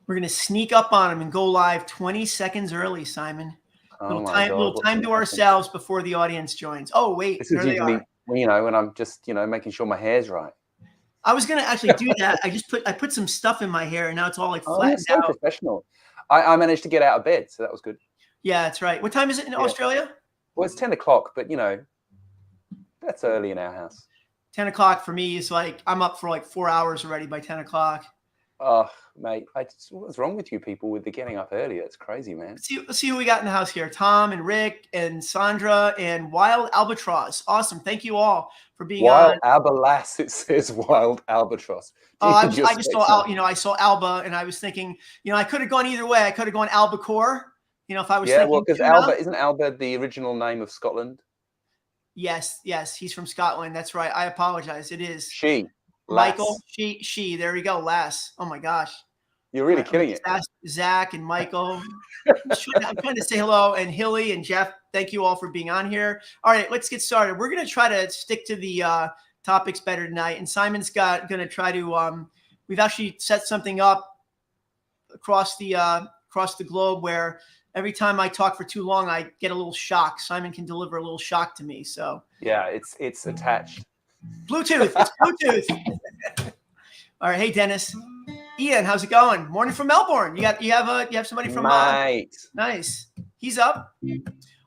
We're going to sneak up on him and go live 20 seconds early, Simon. Oh my God, little time to ourselves before the audience joins. Oh, wait. This is usually, when I'm just, making sure my hair's right. I was going to actually do that. I put some stuff in my hair and now it's all like flattened so out. Professional. I managed to get out of bed, so that was good. Yeah, that's right. What time is it in Australia? Well, it's 10 o'clock, but that's early in our house. 10 o'clock for me is like, I'm up for like 4 hours already by 10 o'clock. Oh, mate, what's wrong with you people with the getting up early? That's crazy, man. Let's see who we got in the house here. Tom and Rick and Sandra and Wild Albatross. Awesome. Thank you all for being Wild on. Albatross. It says Wild Albatross. I just saw, I saw Alba and I was thinking, I could have gone either way. I could have gone Albacore, if I was thinking. Yeah, well, because isn't Alba the original name of Scotland? Yes, he's from Scotland. That's right. I apologize. It is. She. Michael, she. There we go. Lass. Oh my gosh. You're really killing it. Zach and Michael. I'm trying to say hello. And Hilly and Jeff, thank you all for being on here. All right, let's get started. We're going to try to stick to the topics better tonight. And Simon's going to try to, we've actually set something up across the globe where every time I talk for too long, I get a little shock. Simon can deliver a little shock to me. So yeah, it's attached. Bluetooth. It's Bluetooth. All right. Hey, Dennis. Ian, how's it going? Morning from Melbourne. You have somebody from nice. He's up.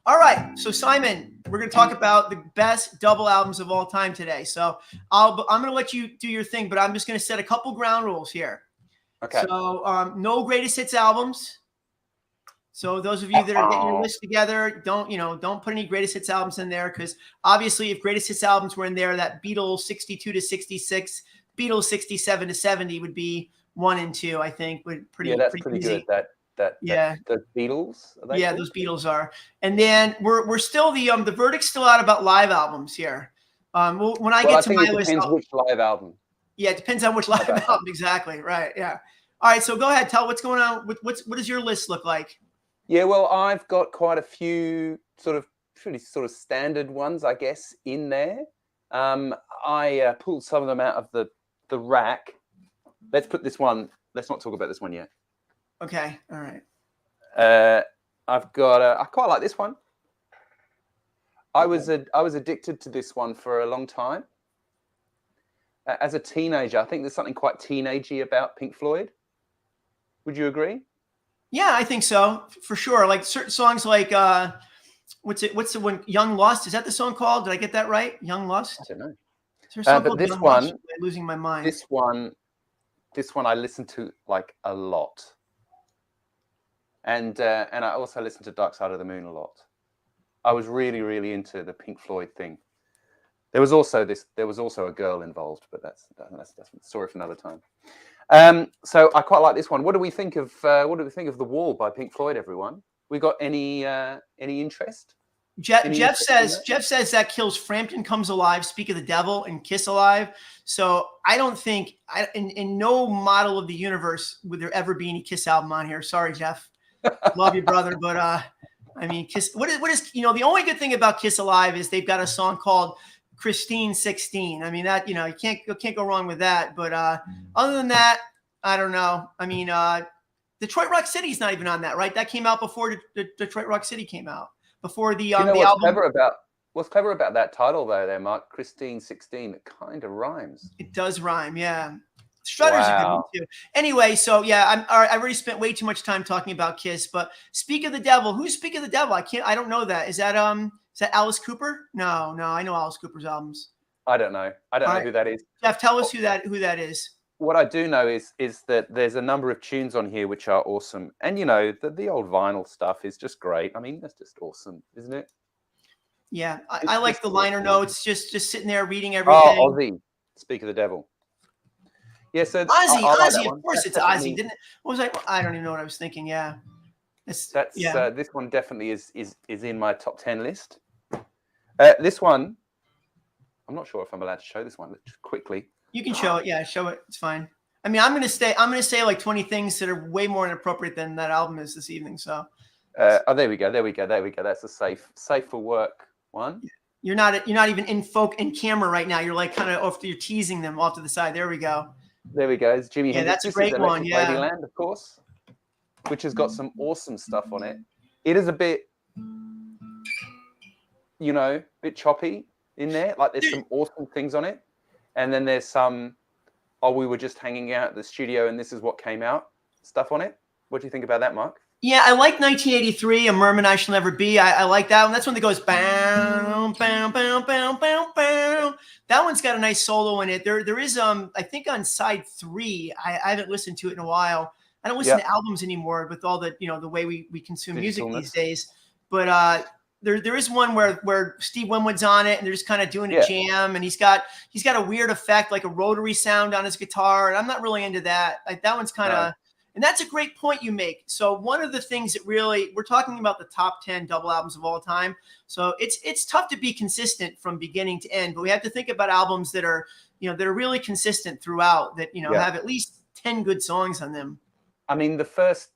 All right. So Simon, we're going to talk about the best double albums of all time today. So I'm going to let you do your thing, but I'm just going to set a couple ground rules here. Okay. So no greatest hits albums. So those of you that are getting your list together, don't put any greatest hits albums in there because obviously if greatest hits albums were in there, that Beatles 62 to 66, Beatles 67 to 70 would be 1 and 2. I think would pretty pretty easy. Good. The Beatles. Yeah, those Beatles are. And then we're still the verdict's still out about live albums here. When I get to my list, depends which live album. Yeah, it depends on which live album exactly. Right. Yeah. All right. So go ahead. Tell what's going on. What does your list look like? Yeah, well, I've got quite a few pretty standard ones, I guess, in there. I pulled some of them out of the rack. Let's put this one. Let's not talk about this one yet. Okay. All right. I've got. I quite like this one. I was addicted to this one for a long time. As a teenager, I think there's something quite teenagey about Pink Floyd. Would you agree? Yeah, I think so, for sure. Like certain songs like, what's the one, Young Lust? Is that the song called? Did I get that right? Young Lust? I don't know. Is there a song but called this Young one, Lust? I'm losing my mind. This one I listened to like a lot. And I also listened to Dark Side of the Moon a lot. I was really, really into the Pink Floyd thing. There was also a girl involved, but that's a story for another time. So I quite like this one. What do we think of The Wall by Pink Floyd, everyone? We got any interest? Jeff says that kills Frampton Comes Alive, Speak of the Devil, and Kiss Alive. So I don't think in no model of the universe would there ever be any Kiss album on here. Sorry, Jeff. Love you, brother, but I mean, Kiss. What is the only good thing about Kiss Alive is they've got a song called Christine 16. I mean, that, you can't go wrong with that. But other than that, I don't know. I mean, Detroit Rock City's not even on that, right? That came out before Detroit Rock City came out. Before the album. What's clever about that title though, Mark? Christine 16. It kind of rhymes. It does rhyme, yeah. Strutter's a good one too. Anyway, so yeah, I've already spent way too much time talking about Kiss. But Speak of the Devil. Who's Speak of the Devil? I don't know that. Is that Alice Cooper? No, I know Alice Cooper's albums. I don't know. I don't know who that is. Jeff, tell us who that is. What I do know is that there's a number of tunes on here which are awesome, and the old vinyl stuff is just great. I mean, that's just awesome, isn't it? Yeah, I like the liner notes, just sitting there reading everything. Oh, Ozzy, Speak of the Devil. Yeah, so Ozzy, of course it's Ozzy. Didn't it? What was I don't even know what I was thinking. Yeah, this one definitely is in my top 10 list. This one, I'm not sure if I'm allowed to show this one quickly. You can show it. Yeah, show it. It's fine. I mean, I'm gonna say like 20 things that are way more inappropriate than that album is this evening. So. There we go. That's a safe for work one. You're not even in camera right now. You're like kind of you're teasing them off to the side. There we go. It's Jimi Hendrix. That's a great one. Yeah. Ladyland, of course. which has got some awesome stuff on it. It is a bit, you know, a bit choppy in there. Like there's some awesome things on it. And then there's some, oh, we were just hanging out at the studio and this is what came out stuff on it. What do you think about that, Mark? Yeah, I like 1983, A Merman I Shall Never Be. I like that one. That's when it goes bam, bam, bam, bam, bam, bam. That one's got a nice solo in it. There is I think on side 3, I haven't listened to it in a while. I don't listen to albums anymore with all the, you know, the way we consume music these days. But there is one where Steve Winwood's on it and they're just kind of doing a jam, and he's got a weird effect, like a rotary sound on his guitar, and I'm not really into that. Like that one's kind of And that's a great point you make. So one of the things that really, we're talking about the top 10 double albums of all time. So it's tough to be consistent from beginning to end, but we have to think about albums that are, you know, that are really consistent throughout, that, you know, have at least 10 good songs on them. I mean, the first,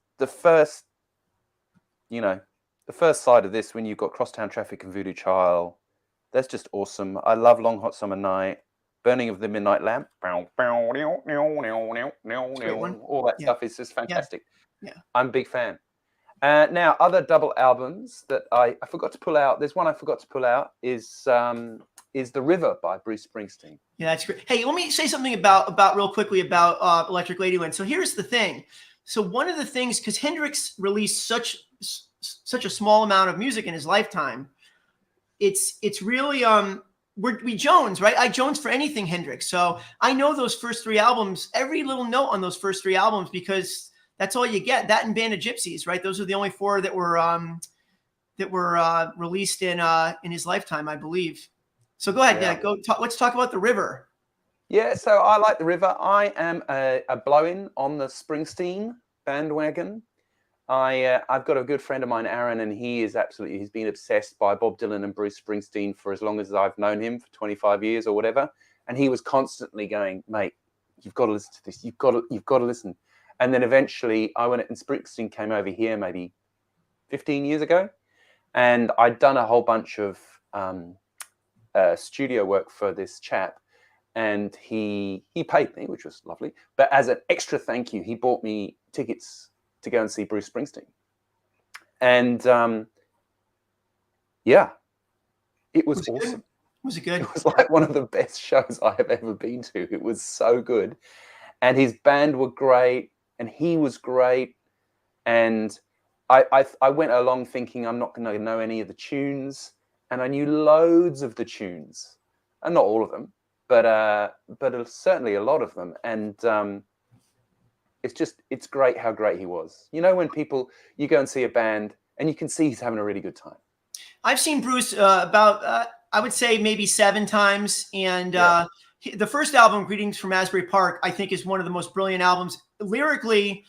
you know, the first side of this, when you've got Crosstown Traffic and Voodoo Child, that's just awesome. I love Long Hot Summer Night. Burning of the Midnight Lamp, all that stuff is just fantastic. Yeah. I'm a big fan. Now, other double albums that I forgot to pull out. There's one I forgot to pull out is The River by Bruce Springsteen. Yeah, that's great. Hey, let me say something about real quickly about Electric Ladyland. So here's the thing. So one of the things, because Hendrix released such a small amount of music in his lifetime, it's really we Jones, right? I Jones for anything Hendrix. So I know those first 3 albums, every little note on those first 3 albums, because that's all you get. That and Band of Gypsies, right? Those are the only 4 that were released in his lifetime, I believe. So go ahead, let's talk about The River. Yeah, so I like The River. I am a blow-in on the Springsteen bandwagon. I've got a good friend of mine, Aaron, and he's been obsessed by Bob Dylan and Bruce Springsteen for as long as I've known him, for 25 years or whatever. And he was constantly going, mate, you've got to listen to this. You've got to listen. And then eventually I went, and Springsteen came over here maybe 15 years ago. And I'd done a whole bunch of studio work for this chap. And he paid me, which was lovely. But as an extra thank you, he bought me tickets to go and see Bruce Springsteen. And it was awesome. Was it good? It was like one of the best shows I have ever been to. It was so good. And his band were great, and he was great. And I went along thinking I'm not going to know any of the tunes, and I knew loads of the tunes, and not all of them, but certainly a lot of them. And it's great how great he was. You know, when you go and see a band and you can see he's having a really good time. I've seen Bruce about, I would say maybe 7 times. And the first album, Greetings from Asbury Park, I think is one of the most brilliant albums. Lyrically,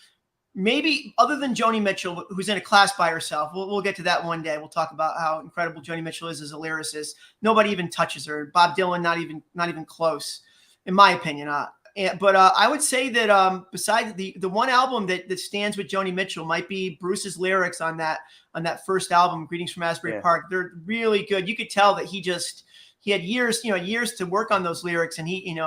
maybe other than Joni Mitchell, who's in a class by herself. We'll get to that one day. We'll talk about how incredible Joni Mitchell is as a lyricist. Nobody even touches her. Bob Dylan, not even close, in my opinion. But I would say that besides the one album that stands with Joni Mitchell might be Bruce's lyrics on that first album, Greetings from Asbury Park. They're really good. You could tell that he had years to work on those lyrics, and he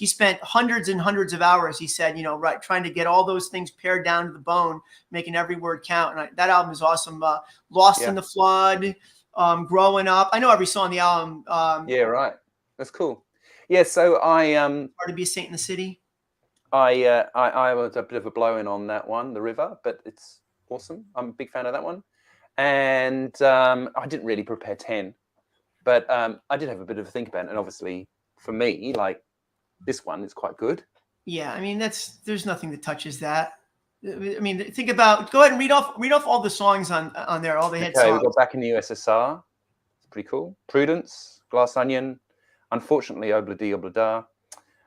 spent hundreds and hundreds of hours, he said, trying to get all those things pared down to the bone, making every word count. And that album is awesome. Lost in the Flood, Growing Up. I know every song on the album. Yeah, right. That's cool. Yeah, so Hard to Be a Saint in the City. I was a bit of a blow-in on that one, The River, but it's awesome. I'm a big fan of that one. And I didn't really prepare 10, but I did have a bit of a think about it. And obviously, for me, like, this one is quite good. Yeah, I mean, there's nothing that touches that. I mean, go ahead and read off all the songs on there, all the hit songs. We've got Back in the USSR. It's pretty cool. Prudence, Glass Onion, unfortunately, Obla-Dee Obla-Da.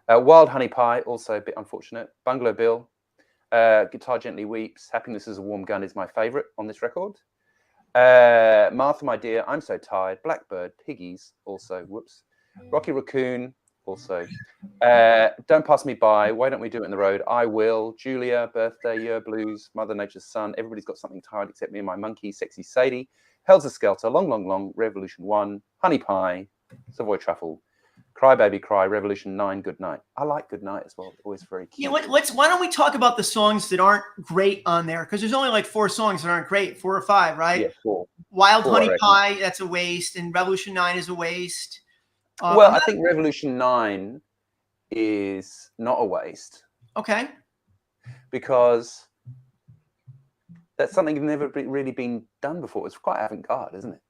Wild Honey Pie, also a bit unfortunate. Bungalow Bill. Guitar Gently Weeps. Happiness is a Warm Gun is my favorite on this record. Martha, My Dear, I'm So Tired. Blackbird, Piggies, also, whoops. Rocky Raccoon, also. Don't Pass Me By. Why Don't We Do It in the Road? I Will. Julia, Birthday, Year Blues, Mother Nature's Son. Everybody's Got Something Tired Except Me and My Monkey. Sexy Sadie. Helter Skelter, Long, Long, Long. Revolution 1. Honey Pie. Savoy Truffle, Cry Baby Cry, Revolution 9, Good Night. I like Good Night as well. Always very cute. Yeah, why don't we talk about the songs that aren't great on there? Because there's only like 4 songs that aren't great, 4 or 5, right? Yeah, 4. Wild 4, Honey Pie, that's a waste, and Revolution 9 is a waste. Well, I think Revolution 9 is not a waste. Okay. Because that's something that's never really been done before. It's quite avant-garde, isn't it?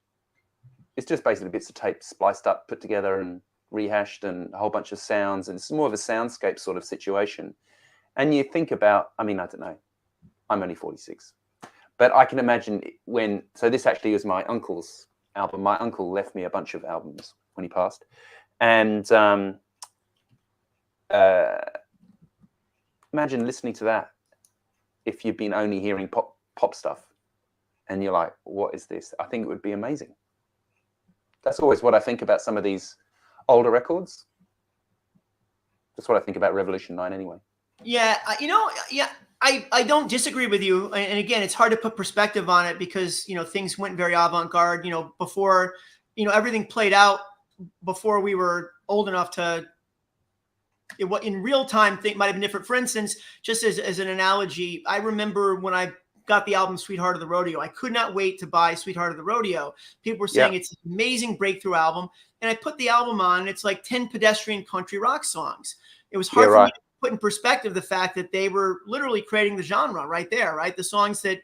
It's just basically bits of tape spliced up, put together and rehashed, and a whole bunch of sounds. And it's more of a soundscape sort of situation. And you think about, I mean, I don't know. I'm only 46. But I can imagine so this actually was my uncle's album. My uncle left me a bunch of albums when he passed. And imagine listening to that if you've been only hearing pop stuff and you're like, what is this? I think it would be amazing. That's always what I think about some of these older records. That's what I think about Revolution 9 anyway. Yeah, I don't disagree with you. And again, it's hard to put perspective on it because, things went very avant-garde, before, everything played out before we were old enough to, what in real time think might have been different. For instance, just as an analogy, I remember when I got the album Sweetheart of the Rodeo, I could not wait to buy Sweetheart of the Rodeo. People were saying it's an amazing breakthrough album. And I put the album on, and it's like 10 pedestrian country rock songs. It was hard for me to put in perspective the fact that they were literally creating the genre right there, right? The songs that,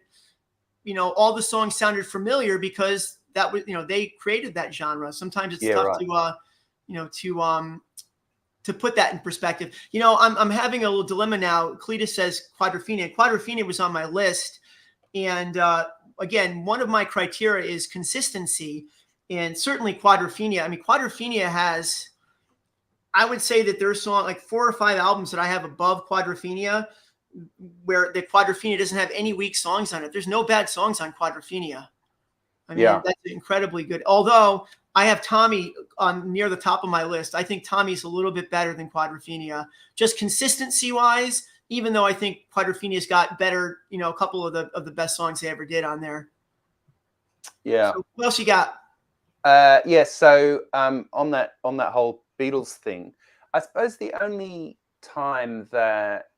all the songs sounded familiar because that was, they created that genre. Sometimes it's tough to put that in perspective. I'm having a little dilemma now. Cletus says Quadrophenia. Quadrophenia was on my list. And again, one of my criteria is consistency. And certainly Quadrophenia. I mean, Quadrophenia has, I would say that there's like 4 or 5 albums that I have above Quadrophenia where the Quadrophenia doesn't have any weak songs on it. There's no bad songs on Quadrophenia. I mean, that's incredibly good. Although I have Tommy on near the top of my list. I think Tommy's a little bit better than Quadrophenia, just consistency wise, even though I think Quadrophenia's got better, a couple of the best songs they ever did on there. Yeah. So what else you got? So on that whole Beatles thing, I suppose the only time that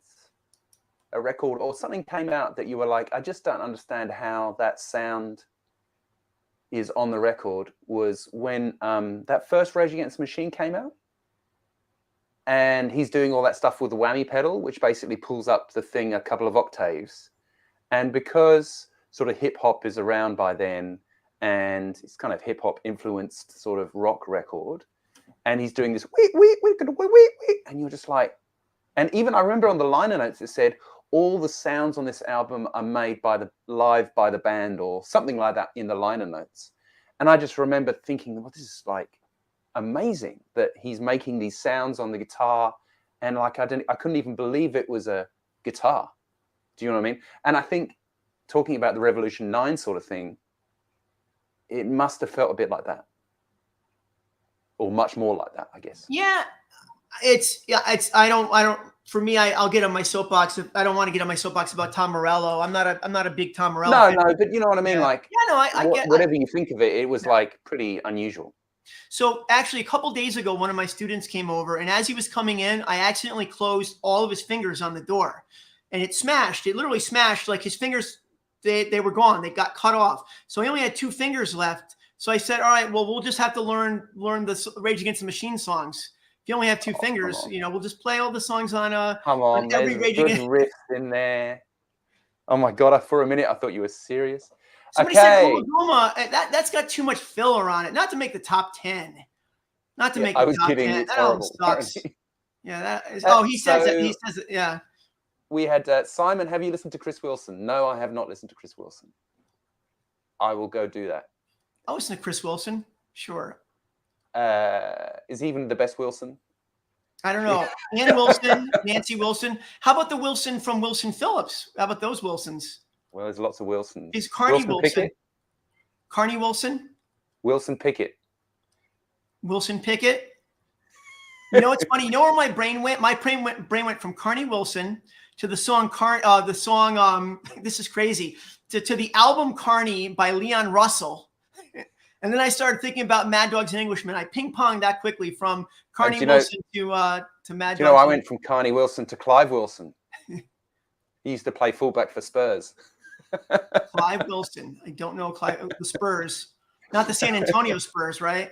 a record or something came out that you were like, I just don't understand how that sound is on the record was when that first Rage Against the Machine came out. And he's doing all that stuff with the whammy pedal, which basically pulls up the thing a couple of octaves. And because sort of hip hop is around by then, and it's kind of hip hop influenced sort of rock record, and he's doing this and you're just like, and even I remember on the liner notes it said all the sounds on this album are made by the band or something like that in the liner notes. And I just remember thinking, well, this is like amazing that he's making these sounds on the guitar, and like I couldn't even believe it was a guitar. Do you know what I mean? And I think talking about the Revolution 9 sort of thing, it must have felt a bit like that, or much more like that, I guess. Yeah, I don't. For me, I'll get on my soapbox. I don't want to get on my soapbox about Tom Morello. I'm not a big Tom Morello fan. No, but you know what I mean. Like, I get whatever you think of it. It was like pretty unusual. So actually, a couple days ago, one of my students came over, and as he was coming in, I accidentally closed all of his fingers on the door, and it smashed. It literally smashed. Like his fingers, they were gone. They got cut off. So he only had 2 fingers left. So I said, all right, well, we'll just have to learn the Rage Against the Machine songs. If you only have 2 fingers, we'll just play all the songs on every Rage Against. Riff in there. Oh my God! For a minute, I thought you were serious. Somebody said Goma. That's got too much filler on it. Not to make the top 10. Not to make the top 10. That album sucks. Yeah, that is. He says it. He says it. Yeah. We had Simon. Have you listened to Chris Wilson? No, I have not listened to Chris Wilson. I will go do that. I'll listen to Chris Wilson. Sure. Is he even the best Wilson? I don't know. Ann Wilson, Nancy Wilson. How about the Wilson from Wilson Phillips? How about those Wilsons? Well, there's lots of Wilsons. Is Carney Wilson? Carney Wilson? Wilson Pickett. Wilson Pickett. You know, it's funny. You know where my brain went? My brain went from Carney Wilson to the song this is crazy, to the album Carney by Leon Russell. And then I started thinking about Mad Dogs and Englishmen. I ping-ponged that quickly from Carney you know- Wilson to Mad Do you know Dogs. I went from Carney Wilson to Clive Wilson? He used to play fullback for Spurs. Clive Wilson. I don't know the Spurs. Not the San Antonio Spurs, right?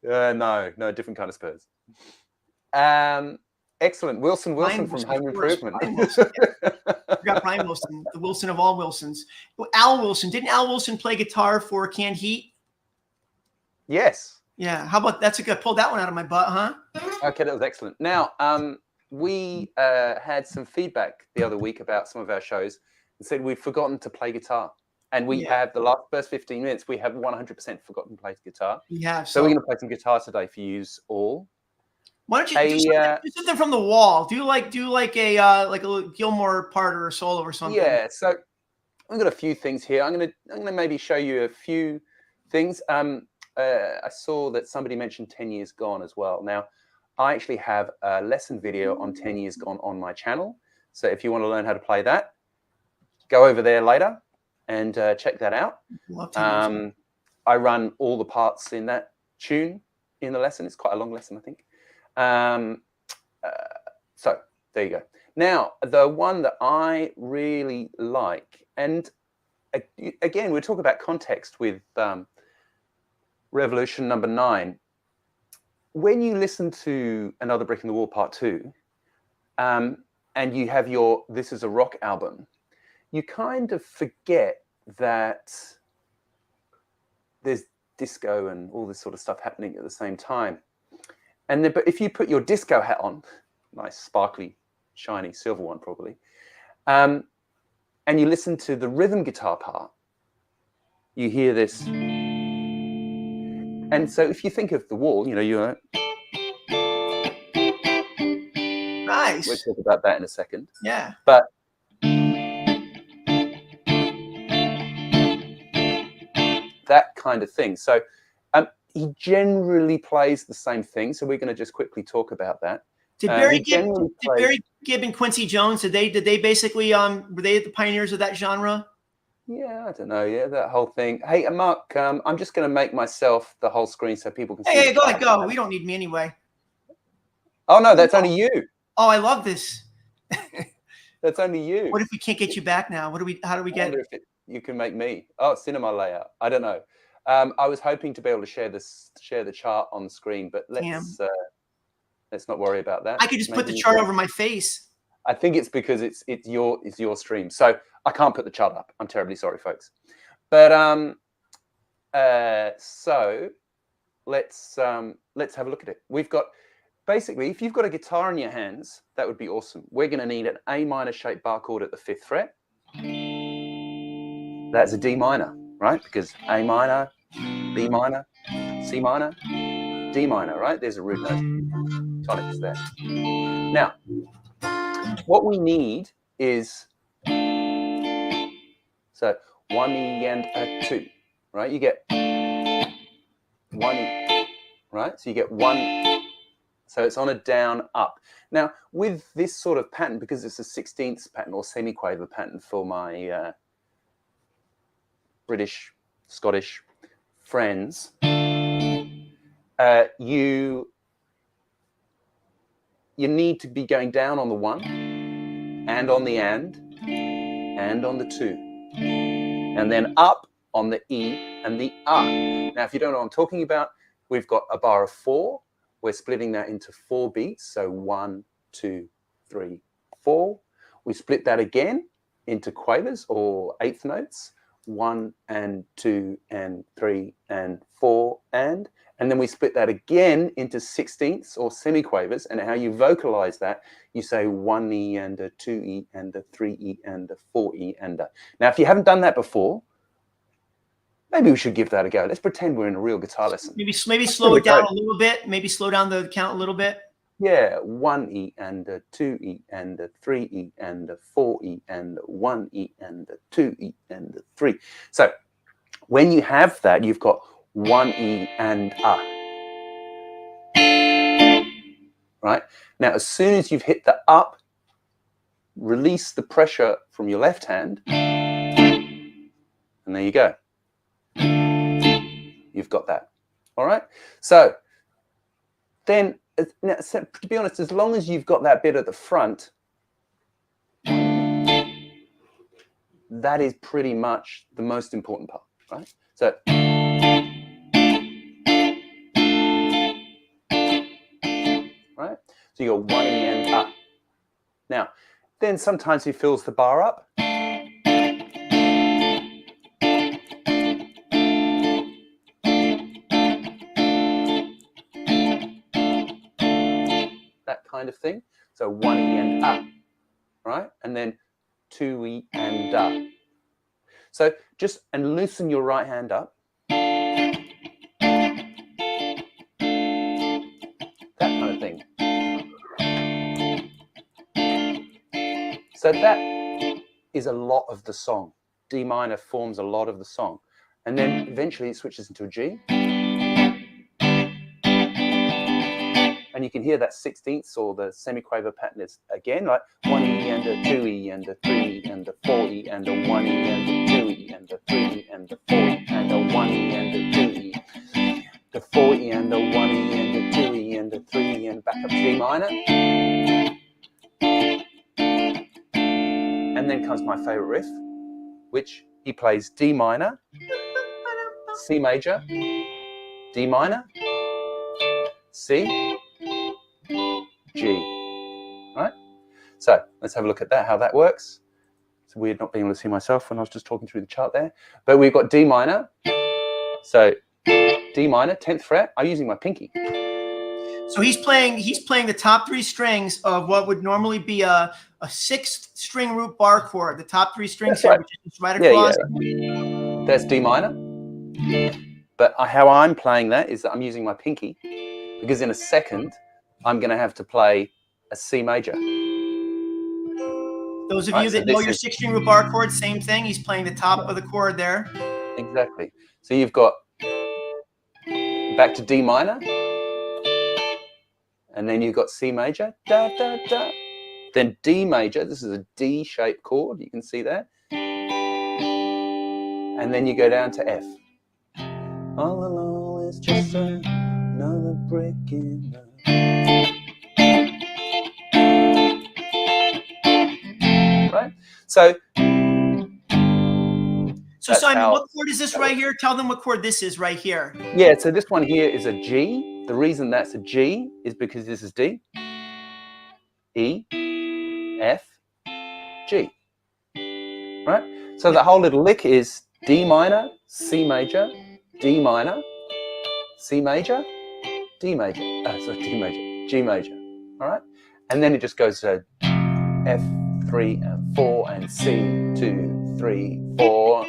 No, different kind of Spurs. Excellent. Wilson Brian from Wilson, Home of course. Improvement. Brian Wilson, yeah. I forgot Brian Wilson, the Wilson of all Wilsons. Al Wilson. Didn't Al Wilson play guitar for Canned Heat? Yes. Yeah. How about that's a good pulled that one out of my butt, huh? Okay, that was excellent. Now, we had some feedback the other week about some of our shows and said we've forgotten to play guitar. And we have the first 15 minutes, we have 100% forgotten to play guitar. Yeah. So we're going to play some guitar today for you all. Why don't you do something from the wall? Do like a little Gilmore part or a solo or something? Yeah. So I've got a few things here. I'm gonna maybe show you a few things. I saw that somebody mentioned 10 Years Gone as well. Now, I actually have a lesson video on 10 Years Gone on my channel. So if you want to learn how to play that, go over there later and check that out. I run all the parts in that tune in the lesson. It's quite a long lesson, I think. So there you go. Now, the one that I really like, and again, we're talking about context with Revolution number 9. When you listen to Another Brick in the Wall Part 2, and you have your This Is a Rock album, you kind of forget that there's disco and all this sort of stuff happening at the same time. And then, but if you put your disco hat on, nice, sparkly, shiny, silver one probably, and you listen to the rhythm guitar part, you hear this. And so if you think of The Wall, you know, you're... Nice. We'll talk about that in a second. Yeah. But that kind of thing. So he generally plays the same thing. So we're going to just quickly talk about that. Did Barry Gibb and Quincy Jones, did they basically were they the pioneers of that genre? Yeah, I don't know. Yeah, that whole thing. Hey, Mark, I'm just going to make myself the whole screen so people can see. Hey, go ahead, go. We don't need me anyway. Oh no, that's only you. Oh, I love this. That's only you. What if we can't get you back now? How do we get? You can make me. Oh, cinema layout. I don't know. I was hoping to be able to share the chart on the screen, but let's not worry about that. I could just put the chart over my face. I think it's because it's your stream, so I can't put the chart up. I'm terribly sorry, folks. But so let's have a look at it. We've got basically, if you've got a guitar in your hands, that would be awesome. We're going to need an A minor shaped bar chord at the 5th fret. That's a D minor, right? Because A minor, B minor, C minor, D minor, right? There's a root note. Tonics there. Now, what we need is, so 1 E and a 2, right? You get 1 E, right? So you get 1, so it's on a down up. Now, with this sort of pattern, because it's a 16th pattern or semiquaver pattern for my British, Scottish friends, you need to be going down on the 1 and on the and on the 2, and then up on the E and the Now, if you don't know what I'm talking about, we've got a bar of 4. We're splitting that into 4 beats. So 1, 2, 3, 4. We split that again into quavers or 8th notes. 1 and 2 and 3 and 4 and then we split that again into 16ths or semiquavers. And how you vocalize that, you say 1 E and a 2 E and a 3 E and a 4 E and a. Now, if you haven't done that before, maybe we should give that a go. Let's pretend we're in a real guitar lesson. Maybe slow it down a little bit. Maybe slow down the count a little bit. Yeah, 1 E and a 2 E and a 3 E and a 4 E and a 1 E and a 2 E and a 3. So when you have that, you've got 1 E and a. Right? Now, as soon as you've hit the up, release the pressure from your left hand, and there you go. You've you've got that. All right. So then, now, to be honest, as long as you've got that bit at the front, that is pretty much the most important part, right? So, right? So you got 1 E and up. Now, then sometimes he fills the bar up. That kind of thing. So 1 E and up, right? And then 2 E and up. So just, and loosen your right hand up. That kind of thing. So that is a lot of the song. D minor forms a lot of the song. And then eventually it switches into a G. And you can hear that 16th or the semiquaver pattern is again like 1 E and a 2 E and a 3 E and a 4 E and a 1 E and a 2 E and a 3 E and a 4 E and a 1 E and a 2 E. The 4 E and a 1 E and a 2 E and a 3 E and back up to D minor. And then comes my favorite riff, which he plays D minor, C major, D minor, C, G, right? So let's have a look at that, how that works. It's weird not being able to see myself when I was just talking through the chart there. But we've got D minor. So D minor, 10th fret. I'm using my pinky. So he's playing the top 3 strings of what would normally be a 6th string root bar chord. The top 3 strings here, which is right across. Yeah. That's D minor. But how I'm playing that is that I'm using my pinky, because in a second I'm going to have to play a C major. Those of you that know your 6th string root bar chord, same thing. He's playing the top of the chord there. Exactly. So you've got back to D minor. And then you've got C major, da, da, da. Then D major, this is a D-shaped chord, you can see there. And then you go down to F. All alone is just another brick in the... Right? So Simon, what chord is this right here? Tell them what chord this is right here. Yeah, so this one here is a G. The reason that's a G is because this is D, E, F, G, right? So the whole little lick is D minor, C major, D minor, C major, D major, D major, G major, all right? And then it just goes to F, 3, and 4, and C, 2, 3, 4.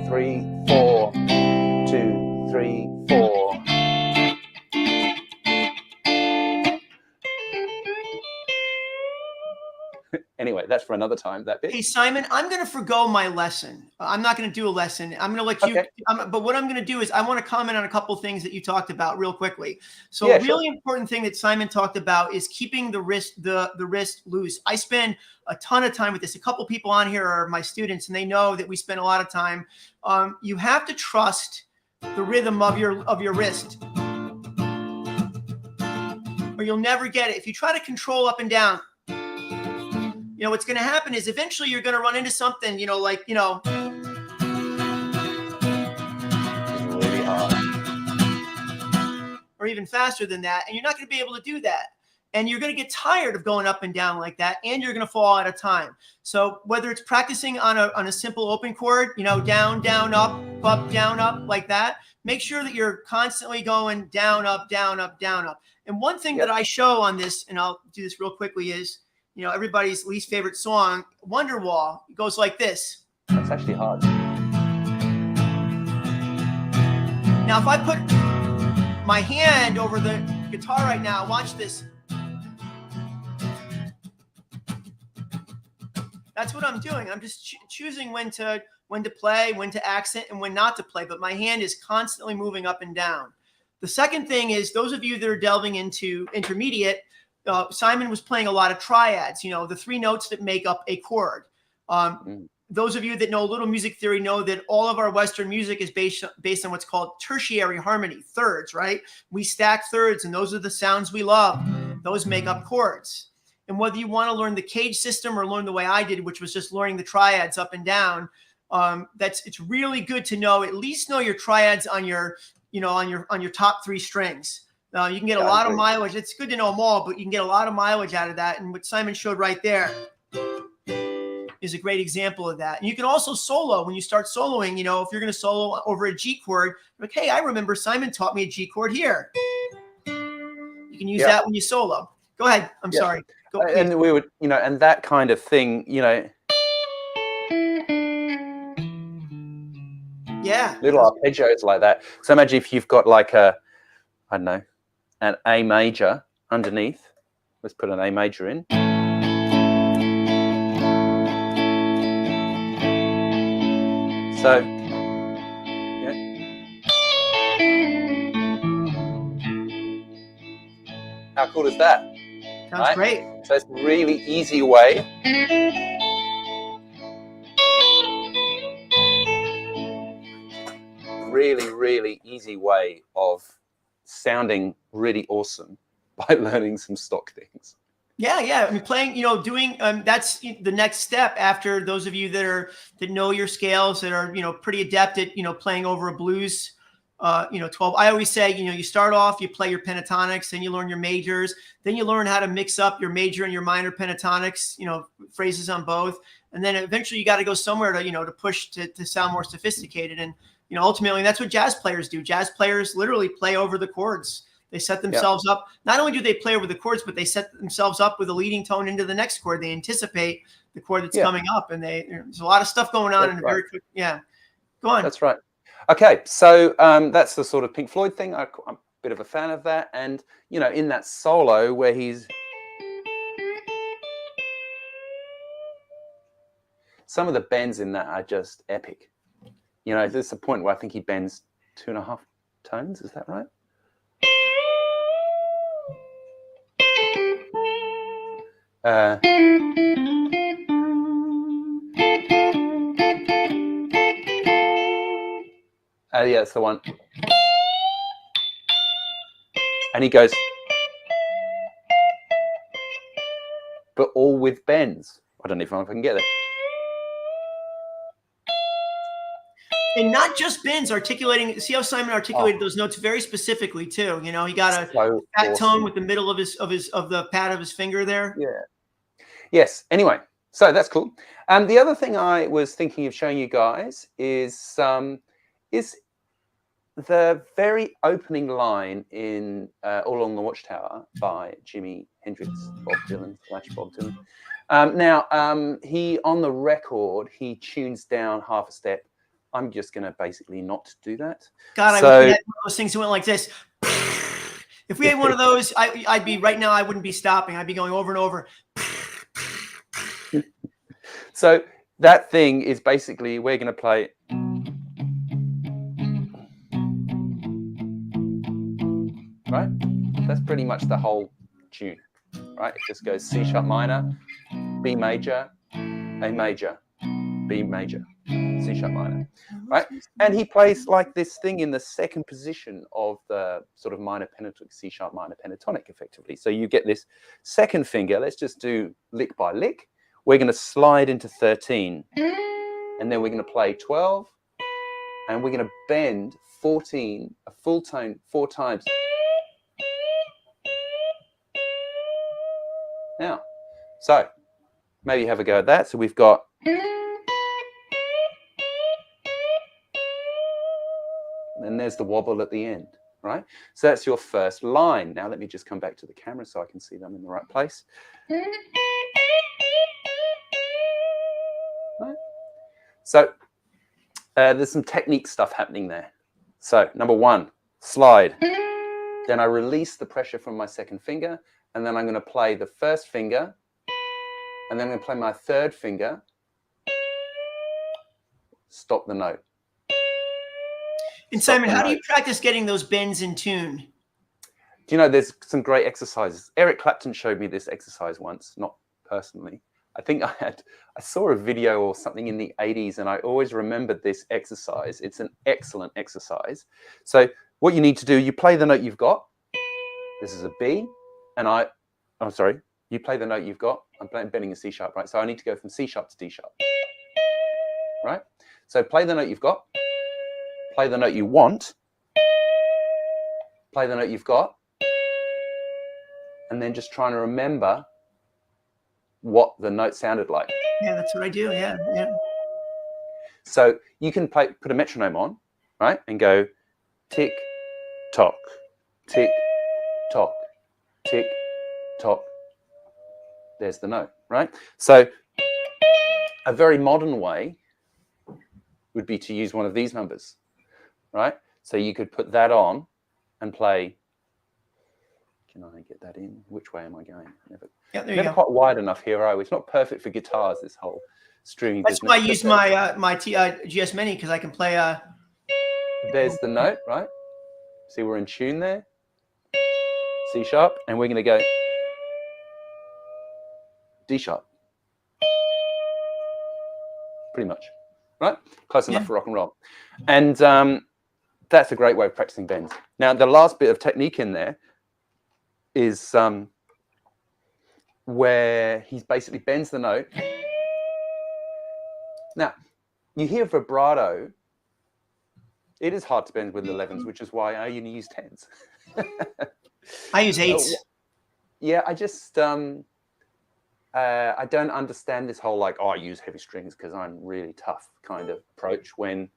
Three, 4, 2, 3, 4. Anyway, that's for another time, that bit. Hey, Simon, I'm going to forgo my lesson. I'm not going to do a lesson. I'm going to let you, but what I'm going to do is I want to comment on a couple things that you talked about real quickly. So a really important thing that Simon talked about is keeping the wrist loose. I spend a ton of time with this. A couple people on here are my students, and they know that we spend a lot of time. You have to trust the rhythm of your wrist, or you'll never get it. If you try to control up and down, you know, what's going to happen is eventually you're going to run into something, you know, like, you know, really hard, or even faster than that. And you're not going to be able to do that. And you're going to get tired of going up and down like that. And you're going to fall out of time. So whether it's practicing on a simple open chord, you know, down, down, up, down, up, like that, make sure that you're constantly going down, up, down, up, down, up. And one thing that I show on this, and I'll do this real quickly, is, you know, everybody's least favorite song, Wonderwall. It goes like this. That's actually hard. Now, if I put my hand over the guitar right now, watch this. That's what I'm doing. I'm just choosing when to play, when to accent, and when not to play. But my hand is constantly moving up and down. The second thing is, those of you that are delving into intermediate, Simon was playing a lot of triads, you know, the 3 notes that make up a chord. Those of you that know a little music theory know that all of our Western music is based on what's called tertiary harmony, thirds, right? We stack thirds, and those are the sounds we love. Those make up chords. And whether you want to learn the cage system or learn the way I did, which was just learning the triads up and down, it's really good to know, at least know your triads on your top 3 strings. You can get a lot of mileage. It's good to know them all, but you can get a lot of mileage out of that. And what Simon showed right there is a great example of that. And you can also solo. When you start soloing, if you're going to solo over a G chord, like, hey, I remember Simon taught me a G chord here. You can use that when you solo. Go ahead. I'm sorry. Go, and we would, and that kind of thing, Yeah. Little arpeggios like that. So imagine if you've got like an A major underneath. Let's put an A major in. So, how cool is that? Sounds great. So it's a really easy way. Really, really easy way of sounding really awesome by learning some stock things. Yeah. I mean, playing, doing, that's the next step after those of you that know your scales, that are, pretty adept at, playing over a blues, 12. I always say, you start off, you play your pentatonics, then you learn your majors, then you learn how to mix up your major and your minor pentatonics, phrases on both. And then eventually you got to go somewhere to, to push to sound more sophisticated. And, ultimately that's what jazz players do. Jazz players literally play over the chords. They set themselves up. Not only do they play over the chords, but they set themselves up with a leading tone into the next chord. They anticipate the chord that's coming up, and there's a lot of stuff going on in a very quick. Yeah, go on. That's right. Okay, so that's the sort of Pink Floyd thing. I'm a bit of a fan of that, and in that solo where he's some of the bends in that are just epic. There's a point where I think he bends 2.5 tones. Is that right? Yeah, that's the one. And he goes, but all with bends. I don't know if I can get it. And not just bends, articulating. See how Simon articulated those notes very specifically too. He got a fat tone with the middle of the pad of his finger there. Yeah. Yes. Anyway, so that's cool. The other thing I was thinking of showing you guys is the very opening line in All Along the Watchtower by Jimi Hendrix, Bob Dylan / Bob Dylan. Now, he on the record, he tunes down half a step. I'm just going to basically not do that. God, so, I wish we had one of those things that went like this. If we had one of those, I'd be right now. I wouldn't be stopping. I'd be going over and over. So that thing is basically we're going to play. Right? That's pretty much the whole tune. Right? It just goes C sharp minor, B major, A major, B major, C sharp minor. Right? And he plays like this thing in the second position of the sort of minor pentatonic, C sharp minor pentatonic, effectively. So you get this second finger. Let's just do lick by lick. We're going to slide into 13, and then we're going to play 12, and we're going to bend 14, a full tone 4 times. Now, so maybe have a go at that. So we've got. And there's the wobble at the end, right? So that's your first line. Now let me just come back to the camera so I can see them in the right place. Right. So there's some technique stuff happening there. So number 1, slide. Then I release the pressure from my second finger, and then I'm going to play the first finger, and then I'm going to play my third finger, stop the note. And Simon, how do you practice getting those bends in tune? Do you know, there's some great exercises. Eric Clapton showed me this exercise once, not personally, I think I saw a video or something in the 80s, and I always remembered this exercise. It's an excellent exercise. So what you need to do, you play the note you've got. This is a B, and I'm sorry, you play the note you've got. I'm bending a C sharp, right? So I need to go from C sharp to D sharp, right? So play the note you've got, play the note you want, play the note you've got, and then just trying to remember what the note sounded like. Yeah, that's what I do. Yeah, yeah. So you can put a metronome on, right, and go tick, tock, tick, tock, tick, tock. There's the note, right? So a very modern way would be to use one of these numbers, right? So you could put that on and play. Can I get that in? Which way am I going? Never quite wide enough here, are we? It's not perfect for guitars, this whole streaming business. That's why I use my GS Mini, because I can play. There's the note, right? See, we're in tune there. C sharp, and we're going to go D sharp. Pretty much, right? Close enough for rock and roll. And that's a great way of practicing bends. Now, the last bit of technique in there is where he basically bends the note. Now, you hear vibrato. It is hard to bend with 11s, which is why I only use 10s. I use 8s. Yeah, I just I don't understand this whole like, oh, I use heavy strings because I'm really tough kind of approach when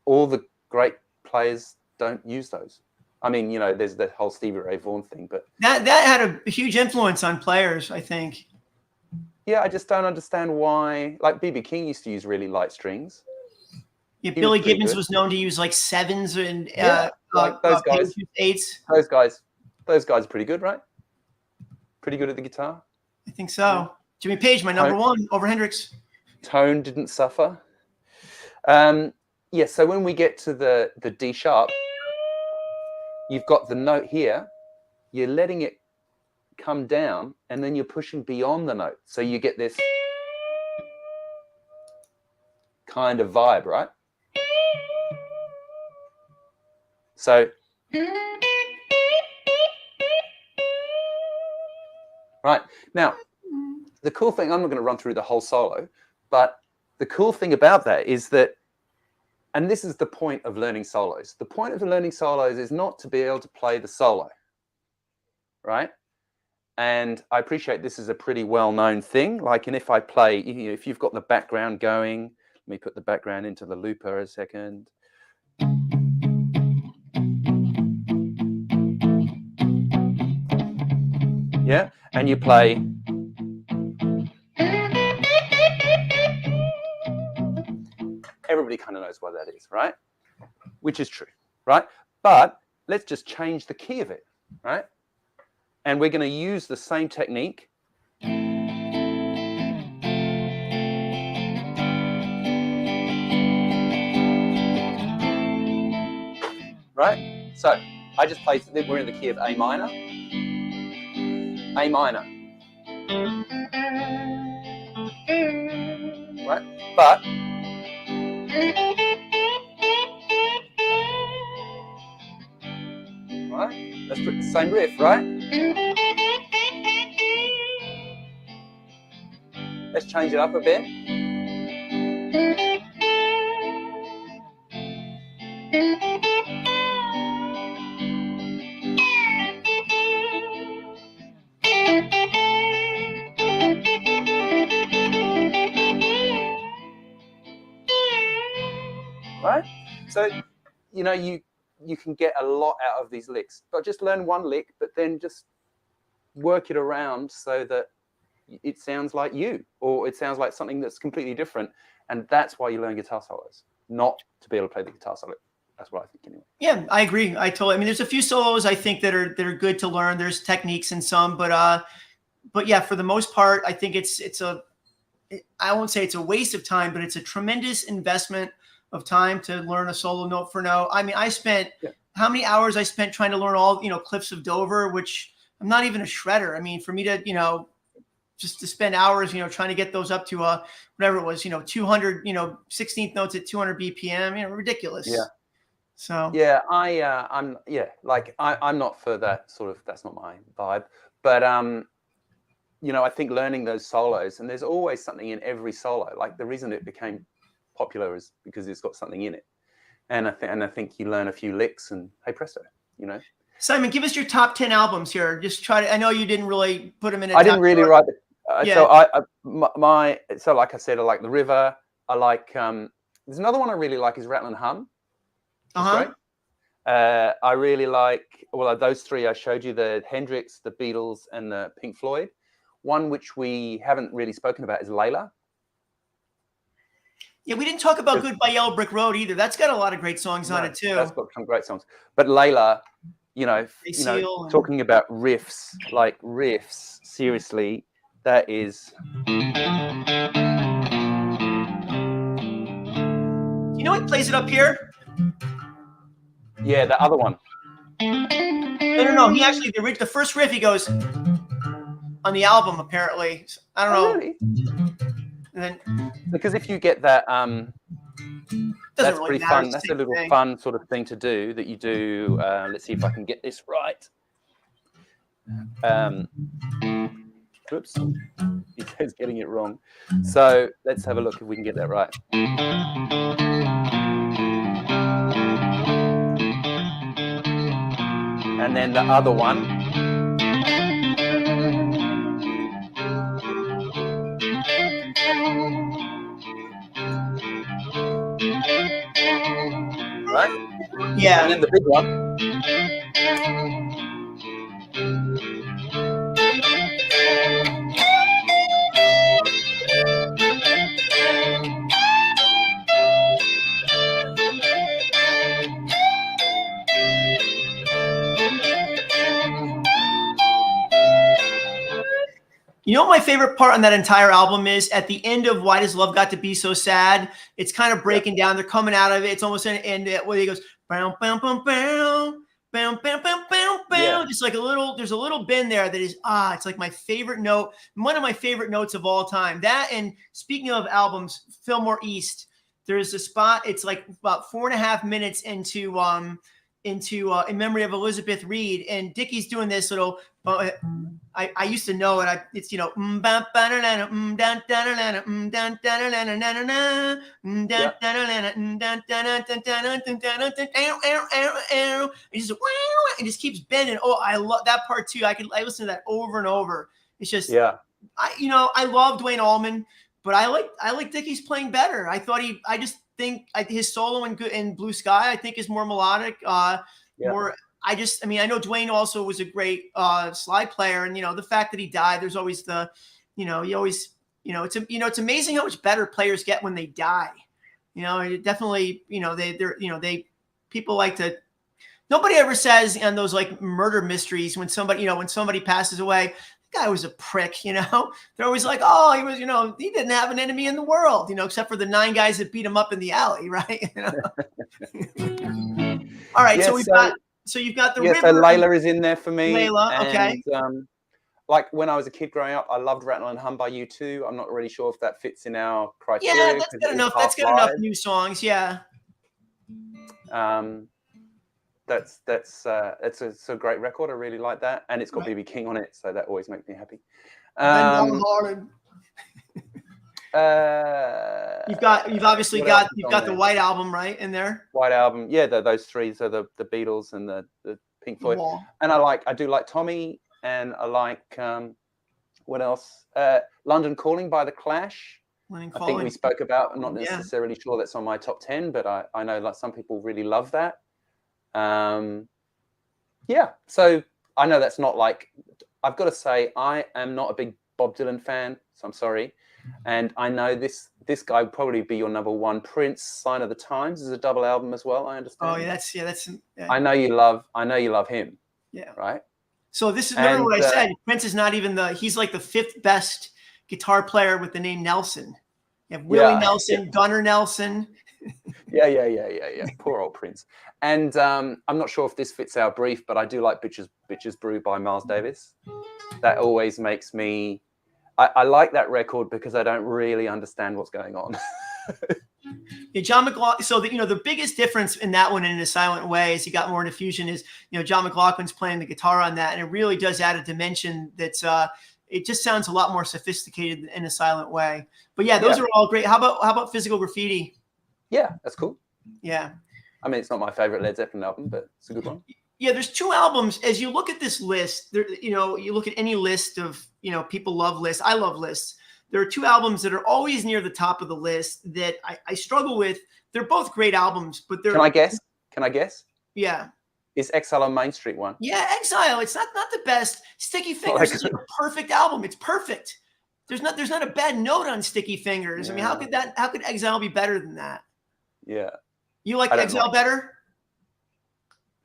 all the great players don't use those. I mean, you know, there's that whole Stevie Ray Vaughan thing, but that had a huge influence on players, I think. Yeah, I just don't understand why. Like B.B. King used to use really light strings. Yeah, Billy Gibbons was known to use like 7s and like those guys, 8s. Those guys are pretty good, right? Pretty good at the guitar. I think so. Yeah. Jimmy Page, my number one over Hendrix. Tone didn't suffer. Yeah, so when we get to the D sharp, you've got the note here, you're letting it come down, and then you're pushing beyond the note. So you get this kind of vibe, right? So, right, now, the cool thing, I'm not going to run through the whole solo, but the cool thing about that is that, and this is the point of learning solos. The point of learning solos is not to be able to play the solo, right? And I appreciate this is a pretty well-known thing. Like, and if I play, you know, if you've got the background going, let me put the background into the looper a second. Yeah, and you play. Everybody kind of knows what that is, right? Which is true, right? But let's just change the key of it, right? And we're going to use the same technique. Right? So I just played, we're in the key of A minor. A minor. Right? But right? Let's put the same riff, right? Let's change it up a bit. Right? So, you know, you can get a lot out of these licks, but just learn one lick, but then just work it around so that it sounds like you, or it sounds like something that's completely different. And that's why you learn guitar solos, not to be able to play the guitar solo. That's what I think anyway. Yeah, I agree. I mean, there's a few solos I think that are good to learn. There's techniques in some, but yeah, for the most part, I think I won't say it's a waste of time, but it's a tremendous investment of time to learn a solo note for note. I mean, I spent how many hours I spent trying to learn all, Cliffs of Dover, which I'm not even a shredder. I mean, for me to, just to spend hours, trying to get those up to whatever it was, 200, 16th notes at 200 BPM, ridiculous. Yeah. So yeah, I'm not for that sort of. That's not my vibe. But I think learning those solos, and there's always something in every solo. Like the reason it became popular is because it's got something in it. And I think you learn a few licks, and hey presto, Simon, give us your top 10 albums here. Just try to. I know you didn't really put them in. I didn't really write. Yeah. So like I said, I like The River. I like. There's another one I really like is Rattle and Hum. Great. I really like. Well, those three I showed you: the Hendrix, the Beatles, and the Pink Floyd. One which we haven't really spoken about is Layla. Yeah, we didn't talk about Goodbye Yellow Brick Road either. That's got a lot of great songs on it too. That's got some great songs. But Layla, talking about riffs, seriously, that is. You know he plays it up here? Yeah, the other one. No. He actually the first riff he goes on the album apparently. I don't know. Really? And then because if you get that, that's really pretty fun. That's a little fun sort of thing to do that you do. Let's see if I can get this right. Oops, he says getting it wrong. So let's have a look if we can get that right. And then the other one. Right? Yeah. And then the big one. You know what my favorite part on that entire album is? At the end of Why Does Love Got to Be So Sad? It's kind of breaking down. They're coming out of it. It's almost an end where he goes, bow, bow, bow, bow, bow, bow, bow, bow, bow. Just like there's a little bend there that is, it's like my favorite note. One of my favorite notes of all time. That, and speaking of albums, Fillmore East, there's a spot, it's like about 4.5 minutes into In Memory of Elizabeth Reed, and Dickie's doing this little, I used to know it. It's and it just keeps bending. Oh, I love that part too. I listen to that over and over. It's just, I love Duane Allman, but I like Dickie's playing better. I just think his solo in Blue Sky, I think, is more melodic, more. I know Duane also was a great slide player, and the fact that he died, there's always it's amazing how much better players get when they die. It definitely, people like to. Nobody ever says on those like murder mysteries when somebody passes away, the guy was a prick. They're always like, oh, he was, he didn't have an enemy in the world, except for the 9 guys that beat him up in the alley, right? All right, so you've got the river. So Layla is in there for me. Layla, okay. And, like when I was a kid growing up, I loved Rattle and Hum by U2. I'm not really sure if that fits in our criteria. Yeah, that's good enough. That's good enough new songs. Yeah. That's a great record. I really like that, and it's got B.B. King on it, so that always makes me happy. You've obviously got the White Album right in there. White Album, yeah. Those three, so the Beatles and the Pink Floyd, and I do like Tommy, and I like what else? London Calling by the Clash. I think we spoke about. I'm not necessarily sure that's on my top 10, but I know like some people really love that. So I know that's not like. I've got to say I am not a big Bob Dylan fan, so I'm sorry. And I know this guy would probably be your number one. Prince, Sign of the Times, is a double album as well. I understand. Oh yeah, that's. Yeah. I know you love him. Yeah. Right. So this is remember what I said. Prince is not even he's like the 5th best guitar player with the name Nelson. You have Willie Nelson, Gunnar Nelson. Yeah. Poor old Prince. And I'm not sure if this fits our brief, but I do like Bitches Brew by Miles Davis. That always makes me I like that record because I don't really understand what's going on. Yeah, John McLaughlin. So the biggest difference in that one and In a Silent Way, as he got more into fusion, is John McLaughlin's playing the guitar on that, and it really does add a dimension that's it just sounds a lot more sophisticated than In a Silent Way. But yeah, those are all great. How about Physical Graffiti? Yeah, that's cool. Yeah. I mean, it's not my favorite Led Zeppelin album, but it's a good one. Yeah, there's two albums. As you look at this list, there, you look at any list of, people love lists. I love lists. There are two albums that are always near the top of the list that I struggle with. They're both great albums, but they're. Can I guess? Yeah. Is Exile on Main Street one? Yeah, Exile. It's not the best. Sticky Fingers is a perfect album. It's perfect. There's not a bad note on Sticky Fingers. Yeah. I mean, how could Exile be better than that? Yeah. You like Exile better?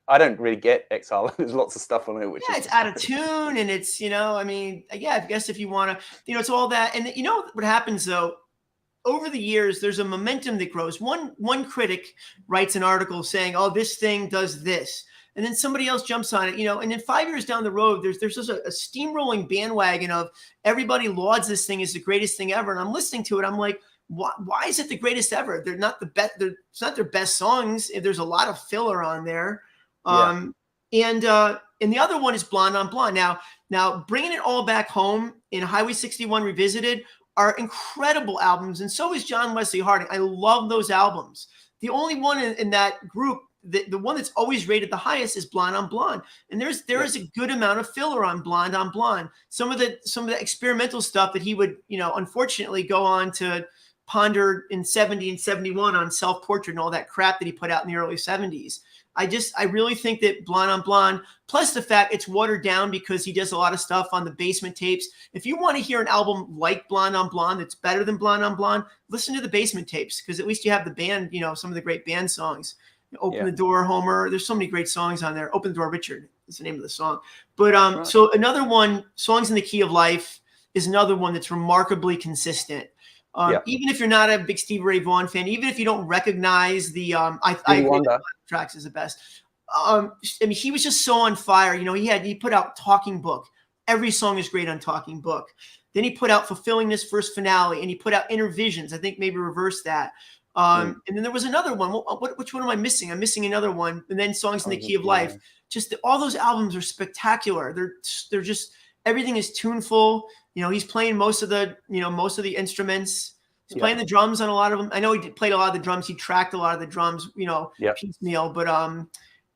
I don't really get Exile. There's lots of stuff on it which it's out of tune, and it's I mean, yeah, I guess if you want to, it's all that. And what happens though, over the years, there's a momentum that grows. One critic writes an article saying, "Oh, this thing does this," and then somebody else jumps on it, and then 5 years down the road, there's just a steamrolling bandwagon of everybody lauds this thing as the greatest thing ever, and I'm listening to it, I'm like, why is it the greatest ever? They're not the best. It's not their best songs. There's a lot of filler on there. And the other one is Blonde on Blonde. Now bringing it all back home in Highway 61 Revisited are incredible albums, and so is John Wesley Harding. I love those albums. The only one in that group, the one that's always rated the highest, is Blonde on Blonde, and there is a good amount of filler on Blonde on Blonde. Some of the experimental stuff that he would unfortunately go on to ponder in 70 and 71 on Self Portrait and all that crap that he put out in the early 70s. I really think that Blonde on Blonde, plus the fact it's watered down because he does a lot of stuff on the Basement tapes. If you want to hear an album like Blonde on Blonde that's better than Blonde on Blonde, listen to the Basement tapes, because at least you have the band, some of the great band songs. Open the Door, Homer. There's so many great songs on there. Open the Door, Richard is the name of the song. But so another one, Songs in the Key of Life, is another one that's remarkably consistent. Even if you're not a big Stevie Ray Vaughan fan, even if you don't recognize the I agree that tracks is the best. I mean, he was just so on fire. He put out Talking Book. Every song is great on Talking Book. Then he put out Fulfilling This First Finale, and he put out Inner Visions. I think maybe reverse that. And then there was another one. Which one am I missing? I'm missing another one. And then Songs in the Key of Life. Just all those albums are spectacular. They're just, everything is tuneful. He's playing most of the instruments. He's playing the drums on a lot of them. I know he played a lot of the drums. He tracked a lot of the drums, piecemeal. But and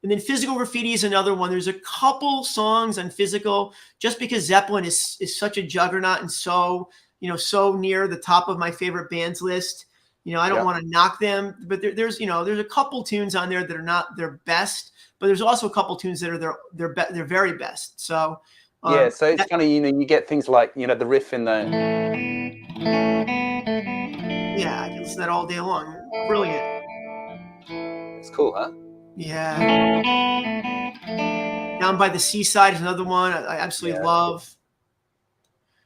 then Physical Graffiti is another one. There's a couple songs on Physical, just because Zeppelin is such a juggernaut and so near the top of my favorite bands list. I don't want to knock them, but there's a couple tunes on there that are not their best, but there's also a couple tunes that are their very best. So. So it's kind of, you get things like, the riff in the... Yeah, I can listen to that all day long. Brilliant. It's cool, huh? Yeah. Down by the Seaside is another one I absolutely love.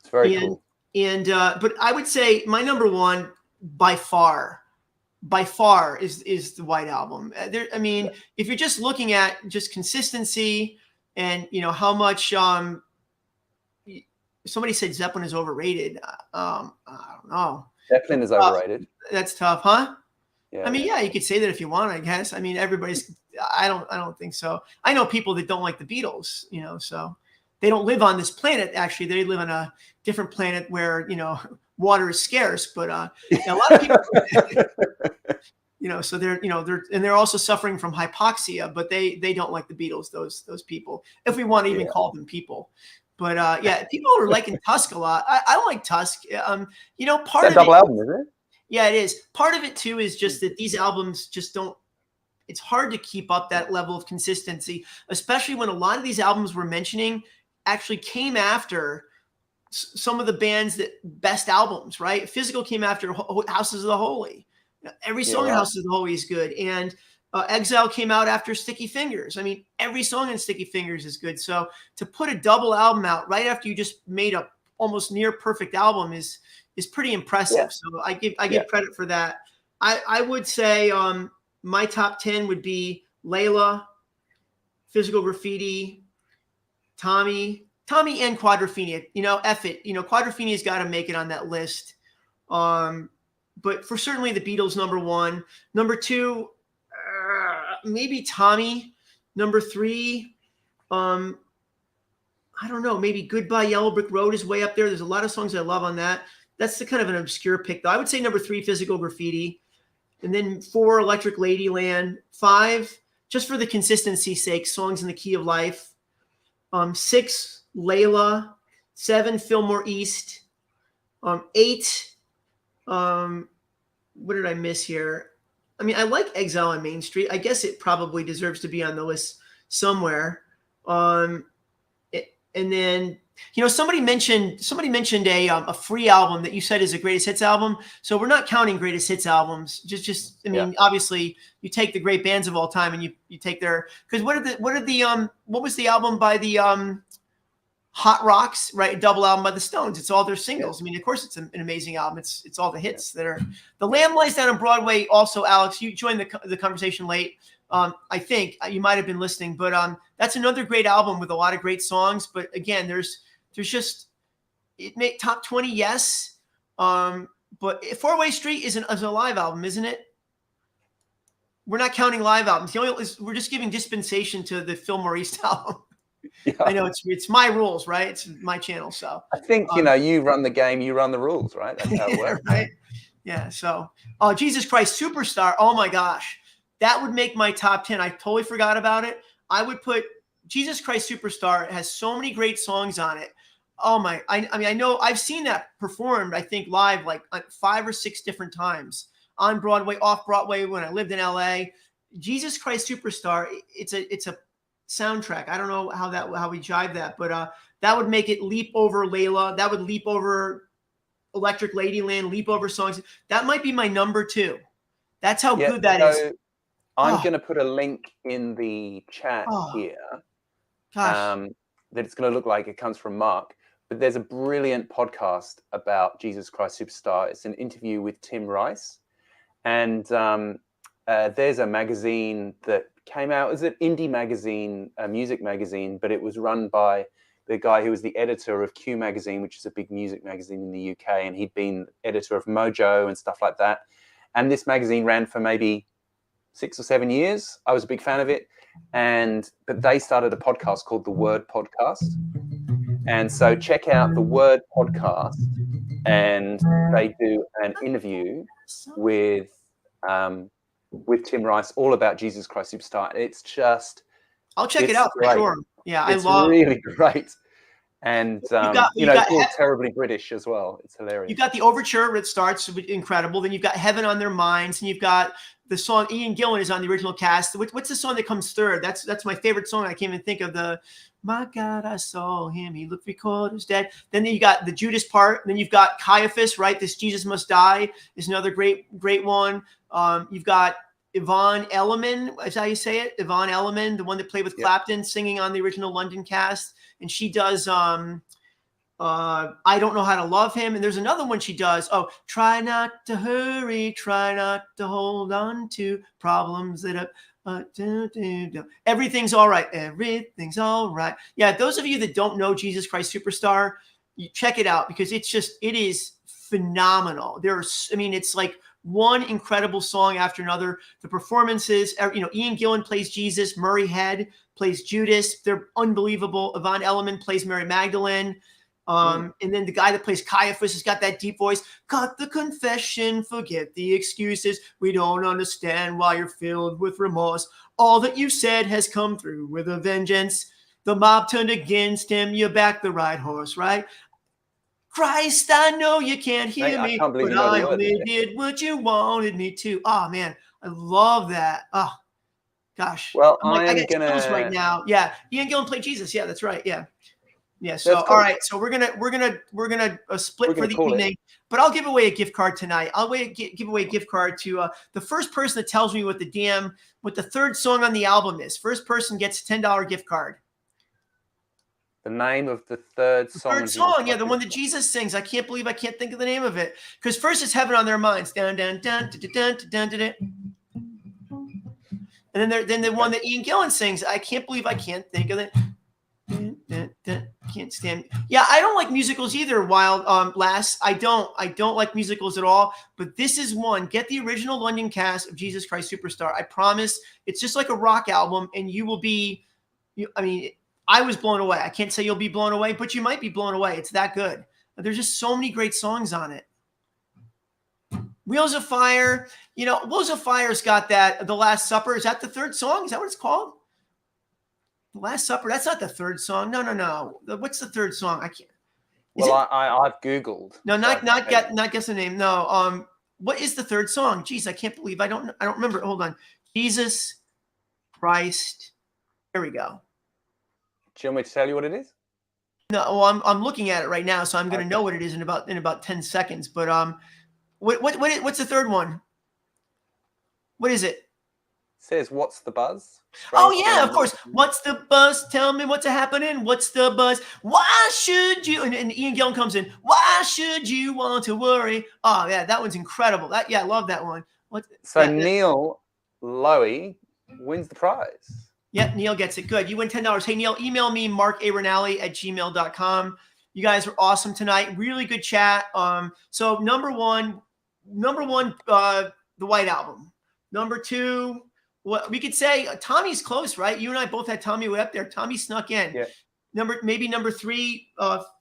It's very cool. But I would say my number one by far is the White Album. If you're just looking at just consistency and, how much... somebody said Zeppelin is overrated. I don't know. Zeppelin is overrated. That's tough, huh? Yeah. You could say that if you want, I guess. Everybody's. I don't think so. I know people that don't like the Beatles. So they don't live on this planet. Actually, they live on a different planet where water is scarce. But a lot of people. So they're also suffering from hypoxia, but they don't like the Beatles. Those people, if we want to even call them people. But people are liking Tusk a lot. I like Tusk. Part of double album, is it? Yeah, it is. Part of it too is just that these albums just don't. It's hard to keep up that level of consistency, especially when a lot of these albums we're mentioning actually came after some of the band's best albums. Right? Physical came after Houses of the Holy. Every song in Houses of the Holy is good, and Exile came out after Sticky Fingers. Every song in Sticky Fingers is good. So to put a double album out right after you just made a almost near perfect album is pretty impressive. Yeah. So I give credit for that. I would say my top 10 would be Layla, Physical Graffiti, Tommy Tommy and Quadrophenia. F it. Quadrophenia's got to make it on that list. But for certainly the Beatles, number one. Number two, maybe Tommy. Number three, I don't know. Maybe Goodbye Yellow Brick Road is way up there. There's a lot of songs I love on that. That's the kind of an obscure pick, though. I would say number three, Physical Graffiti. And then 4, Electric Ladyland. 5, just for the consistency's sake, Songs in the Key of Life. 6, Layla. 7, Fillmore East. 8, what did I miss here? I mean, I like Exile on Main Street. I guess it probably deserves to be on the list somewhere. And then, somebody mentioned a free album that you said is a greatest hits album. So we're not counting greatest hits albums. Obviously you take the great bands of all time and you take their, because what was the album by the Hot Rocks, right? A double album by the Stones. It's all their singles. Yeah. I mean, of course it's an amazing album. It's all the hits that are. The Lamb Lies Down on Broadway. Also, Alex, you joined the conversation late. I think you might have been listening, but that's another great album with a lot of great songs. But again, there's just it made top 20, yes. But Four-Way Street is a live album, isn't it? We're not counting live albums. We're just giving dispensation to the Fillmore East album. Yeah. I know it's my rules, right? It's my channel, so I think you run the game, you run the rules, right? That's how it works, right? Yeah. So, Jesus Christ Superstar. Oh my gosh, that would make my top 10. I totally forgot about it. I would put Jesus Christ Superstar. It has so many great songs on it. Oh my! I mean, I know I've seen that performed. I think live like 5 or 6 different times on Broadway, off Broadway when I lived in LA. Jesus Christ Superstar. It's a soundtrack. I don't know how we jive that, but that would make it leap over Layla. That would leap over Electric Ladyland, leap over songs. That might be my number 2. That's how good that is. I'm going to put a link in the chat here. Gosh. That it's going to look like it comes from Mark, but there's a brilliant podcast about Jesus Christ Superstar. It's an interview with Tim Rice, and there's a magazine that came out as an indie magazine, a music magazine, but it was run by the guy who was the editor of Q Magazine, which is a big music magazine in the UK, and he'd been editor of Mojo and stuff like that. And this magazine ran for maybe 6 or 7 years. I was a big fan of it, but they started a podcast called The Word Podcast, and so check out The Word Podcast, and they do an interview with Tim Rice, all about Jesus Christ Superstar. It's just, I'll check it out for sure. Yeah, it's really great. And it's all terribly British as well. It's hilarious. You've got the overture, it starts incredible. Then you've got Heaven on Their Minds, and you've got the song. Ian Gillan is on the original cast. What's the song that comes third? That's my favorite song. I can't even think of the. My God, I saw him. He looked recalled as dead. Then you got the Judas part. Then you've got Caiaphas, right? This Jesus Must Die is another great one. You've got Yvonne Elliman, is how you say it? Yvonne Elliman, the one that played with Clapton, singing on the original London cast. And she does I Don't Know How to Love Him. And there's another one she does. Try not to hurry, try not to hold on to problems that everything's all right. Everything's all right. Yeah, those of you that don't know Jesus Christ Superstar, you check it out, because it is phenomenal. It's like one incredible song after another. The performances, Ian Gillan plays Jesus, Murray Head plays Judas. They're unbelievable. Yvonne Elliman plays Mary Magdalene. And then the guy that plays Caiaphas has got that deep voice. Cut the confession, forget the excuses. We don't understand why you're filled with remorse. All that you said has come through with a vengeance. The mob turned against him. You backed the right horse, right? Christ, I know you can't hear me, but I only did what you wanted me to. Oh, man, I love that. Oh, gosh. Well, I get chills right now. Yeah, Ian Gillan played Jesus. Yeah, that's right. Yeah. Yeah. So cool. All right. So we're gonna split for the evening, but I'll give away a gift card tonight. I'll give away a gift card to the first person that tells me what the third song on the album is. First person gets a $10 gift card. The name of the third song. Third song, yeah, the one that Jesus sings. I can't believe I can't think of the name of it. Because first it's Heaven on Their Minds. Dun, dun, dun, dun, dun, dun, dun, dun. And then the one that Ian Gillan sings. I can't believe I can't think of it. Can't stand. Yeah, I don't like musicals either. Lass, I don't like musicals at all. But this is one. Get the original London cast of Jesus Christ Superstar. I promise. It's just like a rock album, and you will be. I mean, I was blown away. I can't say you'll be blown away, but you might be blown away. It's that good. There's just so many great songs on it. Wheels of Fire. You know, Wheels of Fire's got that. The Last Supper. Is that the third song? Is that what it's called? The Last Supper. That's not the third song. No. What's the third song? I can't. I've Googled. No, not guess the name. No. What is the third song? Jeez, I can't believe I don't remember. Hold on. Jesus Christ. Here we go. Do you want me to tell you what it is? No, well, I'm looking at it right now, so I'm going to know what it is in about 10 seconds. But what's the third one? What is it? It says, "What's the buzz?" Oh yeah, of course. What's the buzz? Tell me what's happening. What's the buzz? Why should you? And Ian Gillan comes in. Why should you want to worry? Oh yeah, that one's incredible. I love that one. Neil Lowy wins the prize. Yeah, Neil gets it. Good. You win $10. Hey, Neil, email me, markabernally@gmail.com. You guys were awesome tonight. Really good chat. So number one, the White Album. Number two, what we could say, Tommy's close, right? You and I both had Tommy way up there. Tommy snuck in. Yeah. Number three,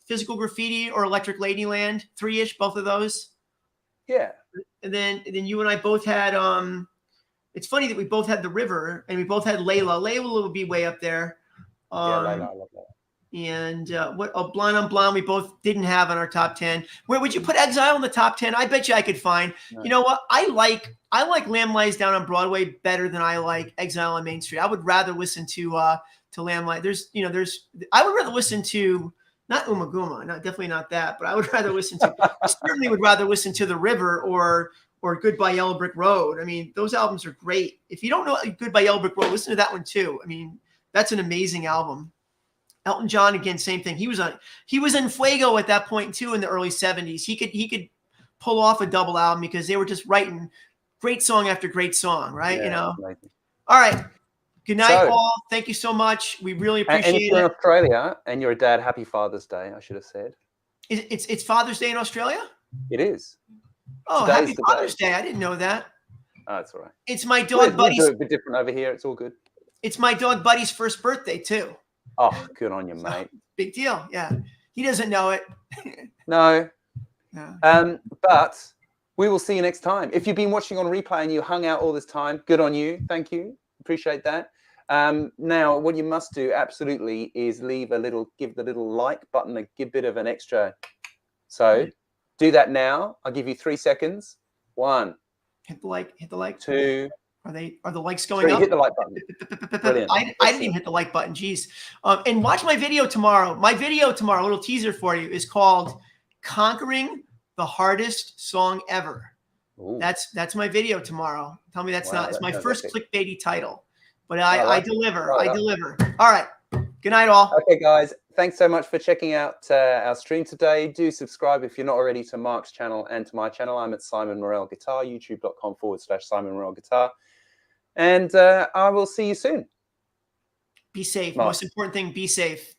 Physical Graffiti or Electric Ladyland, 3-ish, both of those. Yeah. And then you and I both had it's funny that we both had The River and we both had Layla. Layla would be way up there. Layla, I love that. And Blind on Blonde we both didn't have on our top 10. Where would you put Exile in the top 10? I bet you I could find. No. You know what? I like Lamb Lies Down on Broadway better than I like Exile on Main Street. I would rather listen to Lamb Lies. I would rather listen to not Umaguma, definitely not that, but I would rather listen to I certainly would rather listen to The River or Goodbye Yellow Brick Road. I mean, those albums are great. If you don't know Goodbye Yellow Brick Road, listen to that one too. I mean, that's an amazing album. Elton John, again, same thing. He was in Fuego at that point too in the early 70s. He could pull off a double album because they were just writing great song after great song, right? Yeah, All right. Good night, all. Thank you so much. We really appreciate it. And if you're in Australia and you're a dad, happy Father's Day, I should have said. It's Father's Day in Australia? It is. Oh, happy Father's Day. I didn't know that. Oh, that's all right. It's my dog Buddy's. It's a bit different over here. It's all good. It's my dog Buddy's first birthday too. Oh, good on you, mate. Big deal. Yeah. He doesn't know it. No. But we will see you next time. If you've been watching on replay and you hung out all this time, good on you. Thank you. Appreciate that. Now, what you must do absolutely is give the little like button a bit of an extra. So do that now. I'll give you 3 seconds. 1. Hit the like. 2. Are the likes going 3. up? Hit the like button. Brilliant. I didn't even hit the like button. Jeez. And watch my video tomorrow. My video tomorrow, a little teaser for you, is called Conquering the Hardest Song Ever. Ooh. That's my video tomorrow. Tell me that's not. It's my first clickbaity title. But I deliver. I deliver. All right. Good night, all. Okay, guys. Thanks so much for checking out our stream today. Do subscribe if you're not already to Mark's channel and to my channel. I'm at Simon Morel Guitar, youtube.com/Simon Morel Guitar. And I will see you soon. Be safe. Mark. Most important thing, be safe.